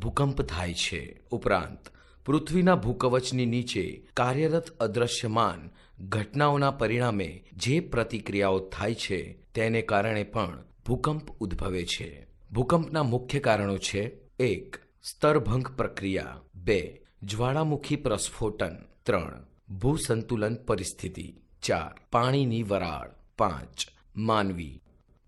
ભૂકંપ થાય છે। ઉપરાંત પૃથ્વીના ભૂકવચની નીચે કાર્યરત અદૃશ્યમાન ઘટનાઓના પરિણામે જે પ્રતિક્રિયાઓ થાય છે તેને કારણે પણ ભૂકંપ ઉદ્ભવે છે। ભૂકંપના મુખ્ય કારણો છે: 1. સ્તરભંગ પ્રક્રિયા, 2. જ્વાળામુખી પ્રસ્ફોટન, 3. ભૂસંતુલન પરિસ્થિતિ, 4. પાણીની વરાળ, 5. માનવી।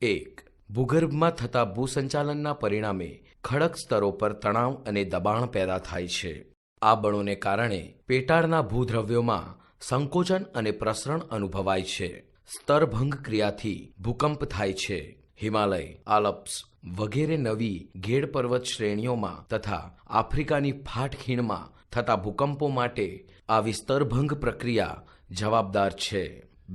1. ભૂગર્ભમાં થતા ભૂસંચાલનના પરિણામે ખડક સ્તરો પર તણાવ અને દબાણ પેદા થાય છે। આ બળોને કારણે પેટાળના ભૂદ્રવ્યોમાં સંકોચન અને પ્રસરણ અનુભવાય છે। સ્તરભંગ ક્રિયાથી ભૂકંપ થાય છે। હિમાલય, આલ્પ્સ વગેરે નવી ગેડ પર્વત શ્રેણીઓમાં તથા આફ્રિકાની ફાટ ખીણમાં થતા ભૂકંપો માટે આવી સ્તરભંગ પ્રક્રિયા જવાબદાર છે।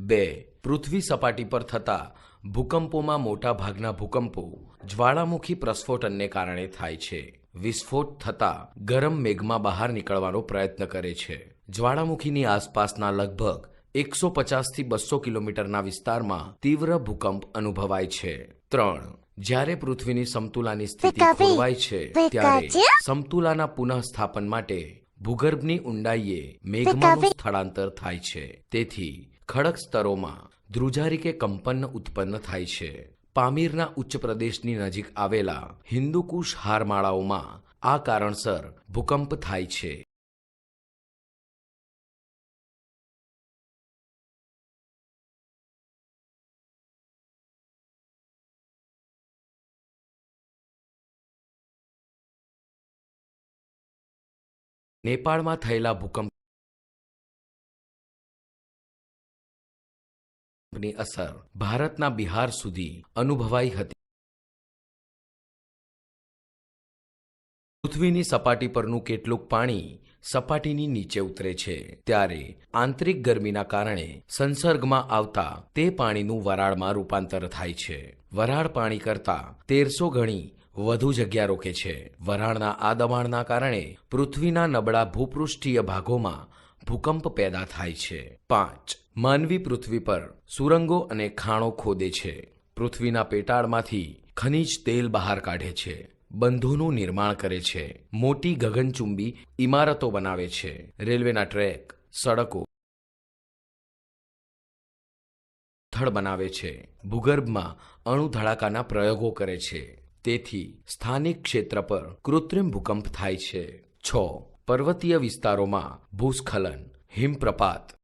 2. પૃથ્વી સપાટી પર થતા ભૂકંપોમાં મોટા ભાગના ભૂકંપો જ્વાળામુખી પ્રસ્ફોટનને કારણે થાય છે। વિસ્ફોટ થતા ગરમ મેઘમાં બહાર નીકળવાનો પ્રયત્ન કરે છે। જ્વાળામુખીની આસપાસના લગભગ 150થી 200 કિલોમીટરના વિસ્તારમાં તીવ્ર ભૂકંપ અનુભવાય છે। 3. જ્યારે પૃથ્વીની સમતુલાની સ્થિતિ ખોરવાય છે ત્યારે સમતુલાના પુનઃસ્થાપન માટે ભૂગર્ભની ઊંડાઈએ મેઘમાનું સ્થળાંતર થાય છે। તેથી ખડક સ્તરોમાં ધ્રુજારી કે કંપન ઉત્પન્ન થાય છે। પામીરના ઉચ્ચ પ્રદેશની નજીક આવેલા હિન્દુકુશ હારમાળાઓમાં આ કારણસર ભૂકંપ થાય છે। નેપાળમાં થયેલા ભૂકંપની અસર ભારતના બિહાર સુધી અનુભવાઈ હતી। પૃથ્વીની સપાટી પરનું કેટલુંક પાણી સપાટીની નીચે ઉતરે છે ત્યારે આંતરિક ગરમીના કારણે સંસર્ગમાં આવતા તે પાણીનું વરાળમાં રૂપાંતર થાય છે। વરાળ પાણી કરતાં 1300 ગણી વધુ જગ્યા રોકે છે। વરાળના આ દબાણના કારણે પૃથ્વીના નબળા ભૂપૃષ્ઠીય ભાગોમાં ભૂકંપ પેદા થાય છે। 5. માનવી પૃથ્વી પર સુરંગો અને ખાણો ખોદે છે। પૃથ્વીના પેટાળમાંથી ખનિજ તેલ બહાર કાઢે છે। બંધોનું નિર્માણ કરે છે। મોટી ગગનચુંબી ઇમારતો બનાવે છે। રેલવેના ટ્રેક, સડકો, સ્થળ બનાવે છે। ભૂગર્ભમાં અણુ ધડાકાના પ્રયોગો કરે છે। તેથી સ્થાનિક ક્ષેત્ર પર કૃત્રિમ ભૂકંપ થાય છે। 6. પર્વતીય વિસ્તારોમાં ભૂસ્ખલન, હિમપ્રપાત,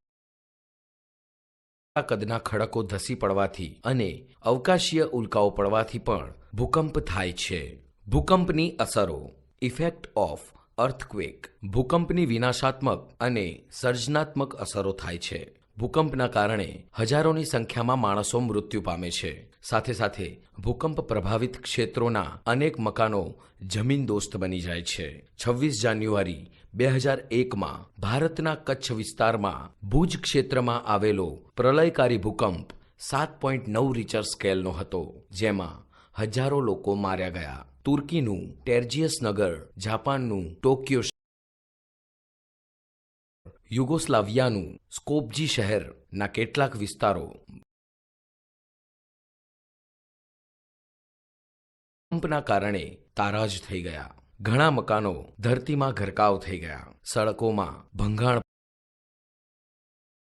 કદના ખડકો ધસી પડવાથી અને અવકાશીય ઉલ્કાઓ પડવાથી પણ ભૂકંપ થાય છે। ભૂકંપની અસરો, ઇફેક્ટ ઓફ અર્થક્વેક, ભૂકંપની વિનાશાત્મક અને સર્જનાત્મક અસરો થાય છે। ભૂકંપના કારણે હજારોની સંખ્યામાં માણસો મૃત્યુ પામે છે। સાથે સાથે ભૂકંપ પ્રભાવિત ક્ષેત્રોના અનેક મકાનો જમીનદોસ્ત બની જાય છે। 26 જાન્યુઆરી 2001માં ભારતના કચ્છ વિસ્તારમાં ભુજ ક્ષેત્રમાં આવેલો પ્રલયકારી ભૂકંપ 7.9 રિચર સ્કેલનો હતો, જેમાં હજારો લોકો માર્યા ગયા। તુર્કીનું ટેર્જિયસ નગર, જાપાનનું ટોક્યો, યુગોસ્લાવિયાનું સ્કોપ્જી શહેરના કેટલાક વિસ્તારો ભૂકંપના કારણે તારાજ થઈ ગયા। ઘણા મકાનો ધરતીમાં ગરકાવ થઈ ગયા। સડકોમાં ભંગાણ,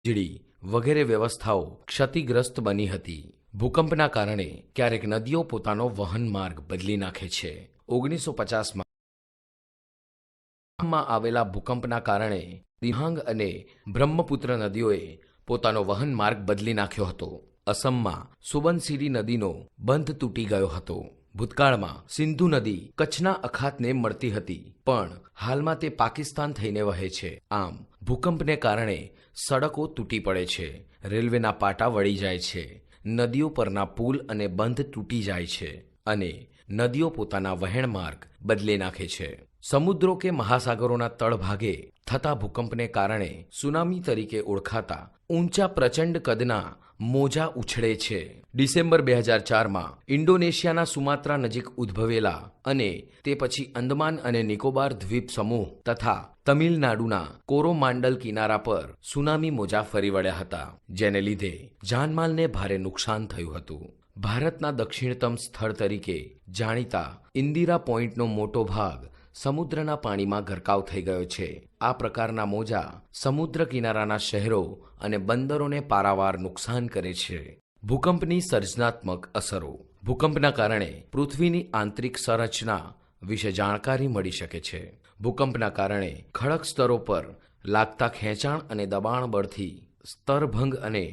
વીજળી વગેરે વ્યવસ્થાઓ ક્ષતિગ્રસ્ત બની હતી। ભૂકંપના કારણે ક્યારેક નદીઓ પોતાનો વહન માર્ગ બદલી નાખે છે। 1950માં આવેલા ભૂકંપના કારણે દિહાંગ અને બ્રહ્મપુત્ર નદીઓએ પોતાનો વહન માર્ગ બદલી નાખ્યો હતો। અસમમાં સુબનસિરી નદીનો બંધ તૂટી ગયો હતો। ભૂતકાળમાં સિંધુ નદી કચ્છના અખાતને મળતી હતી, પણ હાલમાં તે પાકિસ્તાન થઈને વહે છે। આમ ભૂકંપને કારણે સડકો તૂટી પડે છે, રેલવેના પાટા વળી જાય છે, નદીઓ પરના પુલ અને બંધ તૂટી જાય છે અને નદીઓ પોતાના વહેણ માર્ગ બદલી નાખે છે। સમુદ્રો કે મહાસાગરોના તળભાગે થતા ભૂકંપને કારણે સુનામી તરીકે ઓળખાતા ઊંચા પ્રચંડ કદના મોજા ઉછળે છે। ડિસેમ્બર 2004માં ઇન્ડોનેશિયાના સુમાત્રા નજીક ઉદ્ભવેલા અને તે પછી અંદમાન અને નિકોબાર દ્વીપ સમૂહ તથા તમિલનાડુના કોરોમાંડલ કિનારા પર સુનામી મોજા ફરી વળ્યા હતા, જેને લીધે જાનમાલને ભારે નુકસાન થયું હતું। ભારતના દક્ષિણતમ સ્થળ તરીકે જાણીતા ઇન્દિરા પોઈન્ટનો મોટો ભાગ સમુદ્રના પાણીમાં ગરકાવ થઈ ગયો છે. આ પ્રકારના મોજા સમુદ્ર કિનારાના શહેરો અને બંદરોને પારાવાર નુકસાન કરે છે. ભૂકંપની સર્જનાત્મક અસરો. ભૂકંપના કારણે પૃથ્વીની આંતરિક સંરચના વિશે જાણકારી મળી શકે છે. ભૂકંપના કારણે ખડક સ્તરો પર લાગતા ખેંચાણ અને દબાણ બળથી સ્તરભંગ અને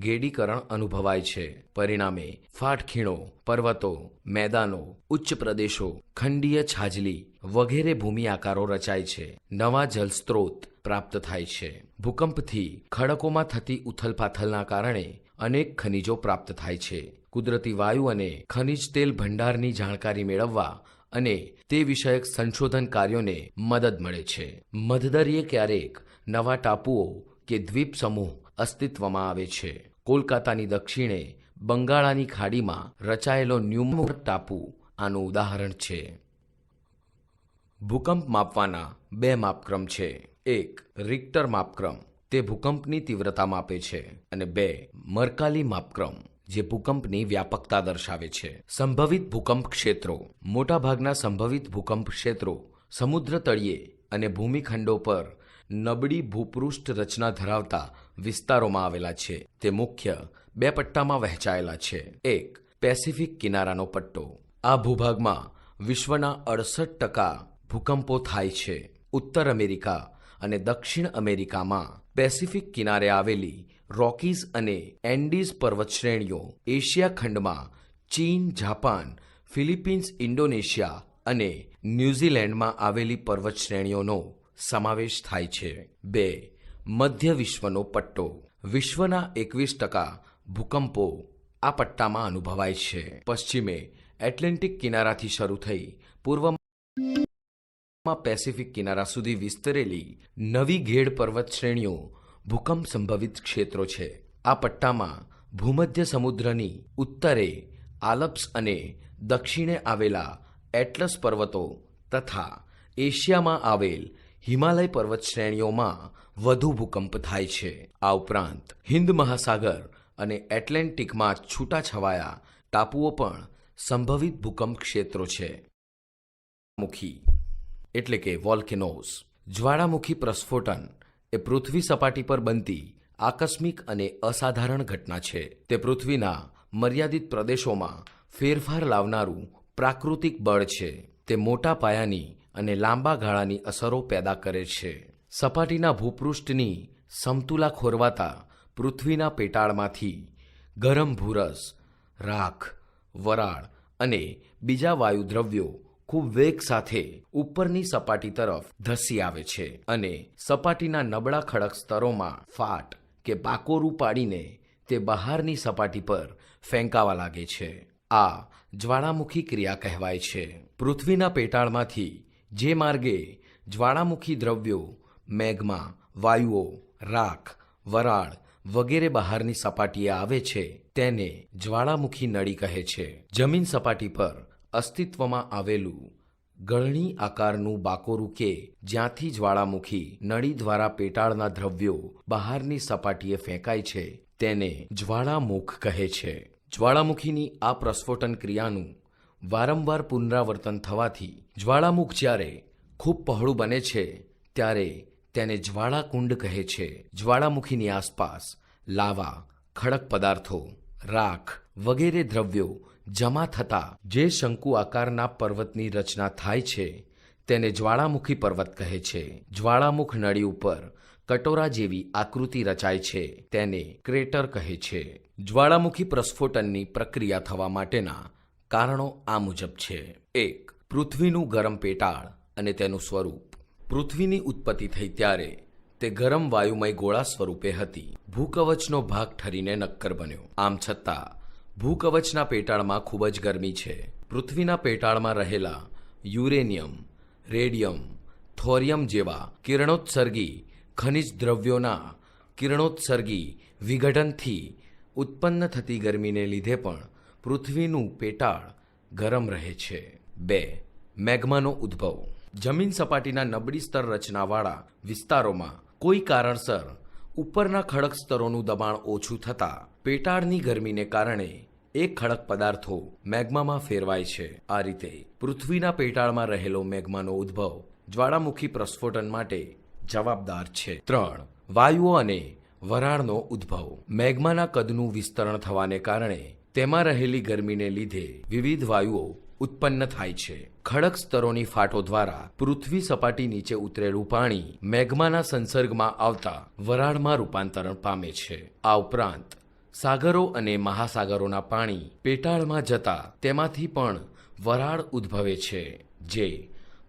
ગેડીકરણ અનુભવાય છે. પરિણામે ફાટખીણો, પર્વતો, મેદાનો, ઉચ્ચ પ્રદેશો, ખંડીય છાજલી વગેરે ભૂમિ આકારો રચાય છે. નવા જલસ્ત્રોત પ્રાપ્ત થાય છે. ભૂકંપથી ખડકોમાં થતી ઉથલપાથલના કારણે અનેક ખનિજો પ્રાપ્ત થાય છે. કુદરતી વાયુ અને ખનિજ તેલ ભંડારની જાણકારી મેળવવા અને તે વિષયક સંશોધન કાર્યોને મદદ મળે છે. મધદરિયે ક્યારેક નવા ટાપુઓ કે દ્વીપ સમૂહ અસ્તિત્વમાં આવે છે. કોલકાતાની દક્ષિણે બંગાળાની ખાડીમાં રચાયેલો ન્યુમોર ટાપુ આનું ઉદાહરણ છે. ભૂકંપ માપવાના 2 માપક્રમ છે. 1. રિક્ટર માપક્રમ, તે ભૂકંપની તીવ્રતા માપે છે, અને 2. મર્કાલી માપક્રમ, જે ભૂકંપની વ્યાપકતા દર્શાવે છે. સંભવિત ભૂકંપ ક્ષેત્રો. મોટાભાગના સંભવિત ભૂકંપ ક્ષેત્રો સમુદ્ર તળિયે અને ભૂમિખંડો પર નબળી ભૂપૃષ્ઠ રચના ધરાવતા વિસ્તારોમાં આવેલા છે. તે મુખ્ય 2 પટ્ટામાં વહેંચાયેલા છે. 1. પેસિફિક કિનારાનો પટ્ટો. આ ભૂભાગમાં વિશ્વના 68% ભૂકંપો થાય છે. ઉત્તર અમેરિકા અને દક્ષિણ અમેરિકામાં પેસિફિક કિનારે આવેલી રોકીઝ અને એન્ડીઝ પર્વતશ્રેણીઓ, એશિયા ખંડમાં ચીન, જાપાન, ફિલિપિન્સ, ઇન્ડોનેશિયા અને ન્યૂઝીલેન્ડમાં આવેલી પર્વતશ્રેણીઓનો સમાવેશ થાય છે. 2. મધ્ય વિશ્વનો પટ્ટો. વિશ્વના 21% ભૂકંપો આ પટ્ટામાં અનુભવાય છે. પશ્ચિમે એટલાન્ટિક કિનારાથી શરૂ થઈ પૂર્વમાં પેસિફિક કિનારા સુધી વિસ્તરેલી નવી ઘેડ પર્વત શ્રેણીઓ ભૂકંપ સંભવિત ક્ષેત્રો છે. આ પટ્ટામાં ભૂમધ્ય સમુદ્રની ઉત્તરે આલ્પ્સ અને દક્ષિણે આવેલા એટલસ પર્વતો તથા એશિયામાં આવેલ હિમાલય પર્વત શ્રેણીઓમાં વધુ ભૂકંપ થાય છે. આ ઉપરાંત હિન્દ મહાસાગર અને એટલાન્ટિકમાં છૂટાછવાયા ટાપુઓ પણ સંભવિત ભૂકંપ ક્ષેત્રો છે. જ્વાળામુખી એટલે કે વોલ્કેનોઝ. જ્વાળામુખી પ્રસ્ફોટન એ પૃથ્વી સપાટી પર બનતી આકસ્મિક અને અસાધારણ ઘટના છે. તે પૃથ્વીના મર્યાદિત પ્રદેશોમાં ફેરફાર લાવનારું પ્રાકૃતિક બળ છે. તે મોટા પાયાની અને લાંબા ગાળાની અસરો પેદા કરે છે. સપાટીના ભૂપૃષ્ઠની સમતુલા ખોરવાતા પૃથ્વીના પેટાળમાંથી ગરમ ભૂરસ, રાખ, વરાળ અને બીજા વાયુદ્રવ્યો ખૂબ વેગ સાથે ઉપરની સપાટી તરફ ધસી આવે છે અને સપાટીના નબળા ખડક સ્તરોમાં ફાટ કે બાકોરું પાડીને તે બહારની સપાટી પર ફેંકાવા લાગે છે. આ જ્વાળામુખી ક્રિયા કહેવાય છે. પૃથ્વીના પેટાળમાંથી જે માર્ગે જ્વાળામુખી દ્રવ્યો, મેગ્મા, વાયુઓ, રાખ, વરાળ વગેરે બહારની સપાટીએ આવે છે તેને જ્વાળામુખી નળી કહે છે. જમીન સપાટી પર અસ્તિત્વમાં આવેલું ગળણી આકારનું બાકોરું કે જ્યાંથી જ્વાળામુખી નળી દ્વારા પેટાળના દ્રવ્યો બહારની સપાટીએ ફેંકાય છે તેને જ્વાળામુખ કહે છે. જ્વાળામુખીની આ પ્રસ્ફોટન ક્રિયાનું વારંવાર પુનરાવર્તન થવાથી જ્વાળામુખ જ્યારે ખૂબ પહોળું બને છે ત્યારે તેને જ્વાળાકુંડ કહે છે. જ્વાળામુખીની આસપાસ લાવા, ખડક પદાર્થો, રાખ વગેરે દ્રવ્યો જમા થતા જે શંકુ આકારના પર્વતની રચના થાય છે તેને જ્વાળામુખી પર્વત કહે છે. જ્વાળામુખ નળી ઉપર કટોરા જેવી આકૃતિ રચાય છે તેને ક્રેટર કહે છે. જ્વાળામુખી પ્રસ્ફોટનની પ્રક્રિયા થવા માટેના કારણો આ મુજબ છે. 1. પૃથ્વીનું ગરમ પેટાળ અને તેનું સ્વરૂપ. પૃથ્વીની ઉત્પત્તિ થઈ ત્યારે તે ગરમ વાયુમય ગોળા સ્વરૂપે હતી. ભૂકવચનો ભાગ ઠરીને નક્કર બન્યો. આમ છતાં ભૂકવચના પેટાળમાં ખૂબ જ ગરમી છે. પૃથ્વીના પેટાળમાં રહેલા યુરેનિયમ, રેડિયમ, થોરિયમ જેવા કિરણોત્સર્ગી ખનિજ દ્રવ્યોના કિરણોત્સર્ગી વિઘટનથી ઉત્પન્ન થતી ગરમીને લીધે પણ પૃથ્વીનું પેટાળ ગરમ રહે છે. 2. મેગ્માનો ઉદ્ભવ. જમીન સપાટીના નબળી સ્તર રચનાવાળા વિસ્તારોમાં કોઈ કારણસર ઉપરના ખડક સ્તરોનું દબાણ ઓછું થતાં પેટાળની ગરમીને કારણે એક ખડક પદાર્થો મેગ્મામાં ફેરવાય છે. આ રીતે પૃથ્વીના પેટાળમાં રહેલો મેગ્માનો ઉદ્ભવ જ્વાળામુખી પ્રસ્ફોટન માટે જવાબદાર છે. 3. વાયુઓ અને વરાળનો ઉદ્ભવ. મેગ્માના કદનું વિસ્તરણ થવાને કારણે તેમાં રહેલી ગરમીને લીધે વિવિધ વાયુઓ ઉત્પન્ન થાય છે. ખડક સ્તરોની ફાટો દ્વારા પૃથ્વી સપાટી નીચે ઉતરેલું પાણી મેગ્માના સંસર્ગમાં આવતા વરાળમાં રૂપાંતરણ પામે છે. આ ઉપરાંત સાગરો અને મહાસાગરોના પાણી પેટાળમાં જતા તેમાંથી પણ વરાળ ઉદ્ભવે છે, જે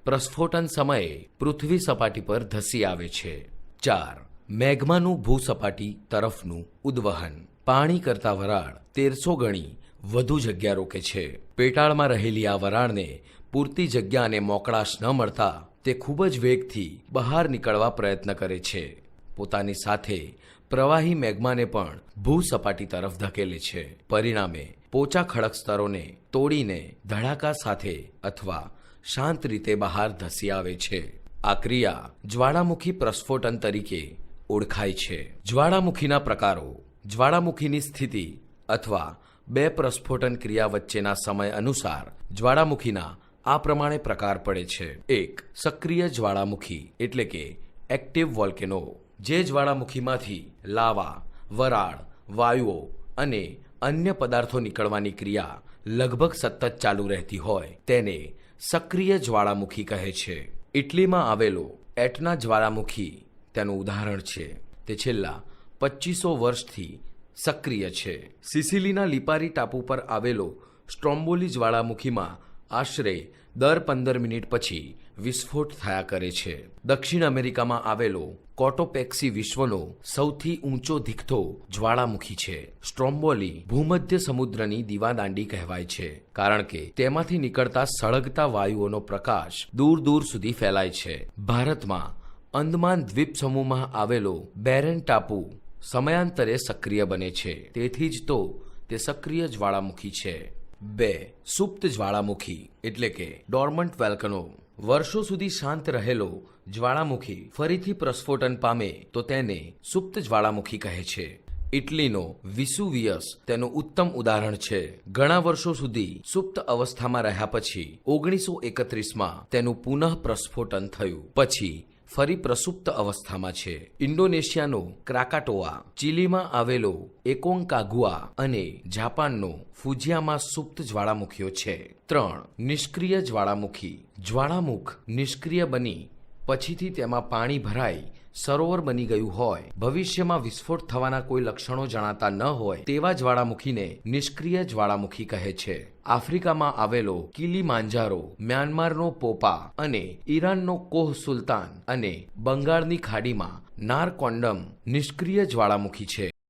પ્રસ્ફોટન સમયે પૃથ્વી સપાટી પર ધસી આવે છે. 4. મેગ્માનું ભૂસપાટી તરફનું ઉદ્વહન. પાણી કરતા વરાળ 1300 ગણી વધુ જગ્યા રોકે છે. પેટાળમાં રહેલી આ વરાળને પૂરતી જગ્યા અને મોકળાશ ન મળતા તે ખૂબ જ વેગથી બહાર નીકળવા પ્રયત્ન કરે છે. પોતાની સાથે પ્રવાહી મેગ્માને પણ ભૂસપાટી તરફ ધકેલે છે. પરિણામે પોચા ખડક સ્તરોને તોડીને ધડાકા સાથે અથવા શાંત રીતે બહાર ધસી આવે છે. આ ક્રિયા જ્વાળામુખી પ્રસ્ફોટન તરીકે ઓળખાય છે. જ્વાળામુખીના પ્રકારો. જ્વાળામુખીની સ્થિતિ અથવા બે પ્રસ્ફોટન ક્રિયા વચ્ચેના સમય અનુસાર જ્વાળામુખીના આ પ્રમાણે પ્રકાર પડે છે. 1. સક્રિય જ્વાળામુખી એટલે કે એક્ટિવ વોલ્કેનો. જે જ્વાળામુખીમાંથી લાવા, વરાળ, વાયુઓ અને અન્ય પદાર્થો નીકળવાની ક્રિયા લગભગ સતત ચાલુ રહેતી હોય તેને સક્રિય જ્વાળામુખી કહે છે. ઇટલીમાં આવેલો એટના જ્વાળામુખી તેનું ઉદાહરણ છે. તે છેલ્લા 2500 વર્ષથી સક્રિય છે. સિસિલીના લિપારી ટાપુ પર આવેલો સ્ટ્રોમ્બોલી જ્વાળામુખીમાં આશરે દર 15 મિનિટ પછી વિસ્ફોટ થયા કરે છે. દક્ષિણ અમેરિકામાં આવેલો કોટોપેક્સી વિશ્વનો સૌથી ઊંચો દીખતો જ્વાળામુખી છે. સ્ટ્રોમ્બોલી ભૂમધ્ય સમુદ્રની દીવાદાંડી કહેવાય છે, કારણ કે તેમાંથી નીકળતા સળગતા વાયુઓનો પ્રકાશ દૂર દૂર સુધી ફેલાય છે. ભારતમાં અંદમાન દ્વીપ સમૂહમાં આવેલો બેરેન ટાપુ સમયાંતરે સક્રિય બને છે, તેથી જ તો તે સક્રિય જ્વાળામુખી છે. 2. સુપ્ત જ્વાળામુખી એટલે કે ડોર્મન્ટ વોલ્કેનો. વર્ષો સુધી શાંત રહેલો જ્વાળામુખી ફરીથી પ્રસ્ફોટન પામે તો તેને સુપ્ત જ્વાળામુખી કહે છે. ઇટલીનો વિસુવિયસ તેનું ઉત્તમ ઉદાહરણ છે. ઘણા વર્ષો સુધી સુપ્ત અવસ્થામાં રહ્યા પછી 1931માં તેનું પુનઃ પ્રસ્ફોટન થયું. પછી ફરી પ્રસુપ્ત અવસ્થામાં છે. ઇન્ડોનેશિયાનો ક્રાકાટોઆ, ચીલીમાં આવેલો એકોન્કાગુઆ અને જાપાનનો ફુજિયામાં સુપ્ત જ્વાળામુખીઓ છે. 3. નિષ્ક્રિય જ્વાળામુખી. જ્વાળામુખ નિષ્ક્રિય બની પછીથી તેમાં પાણી ભરાઈ સરોવર બની ગયું હોય, ભવિષ્યમાં વિસ્ફોટ થવાના કોઈ લક્ષણો જણાતા ન હોય તેવા જ્વાળામુખીને નિષ્ક્રિય જ્વાળામુખી કહે છે. આફ્રિકામાં આવેલો કિલીમાંજારો, મ્યાનમારનો પોપા અને ઈરાનનો કોહ સુલતાન અને બંગાળની ખાડીમાં નારકોન્ડમ નિષ્ક્રિય જ્વાળામુખી છે.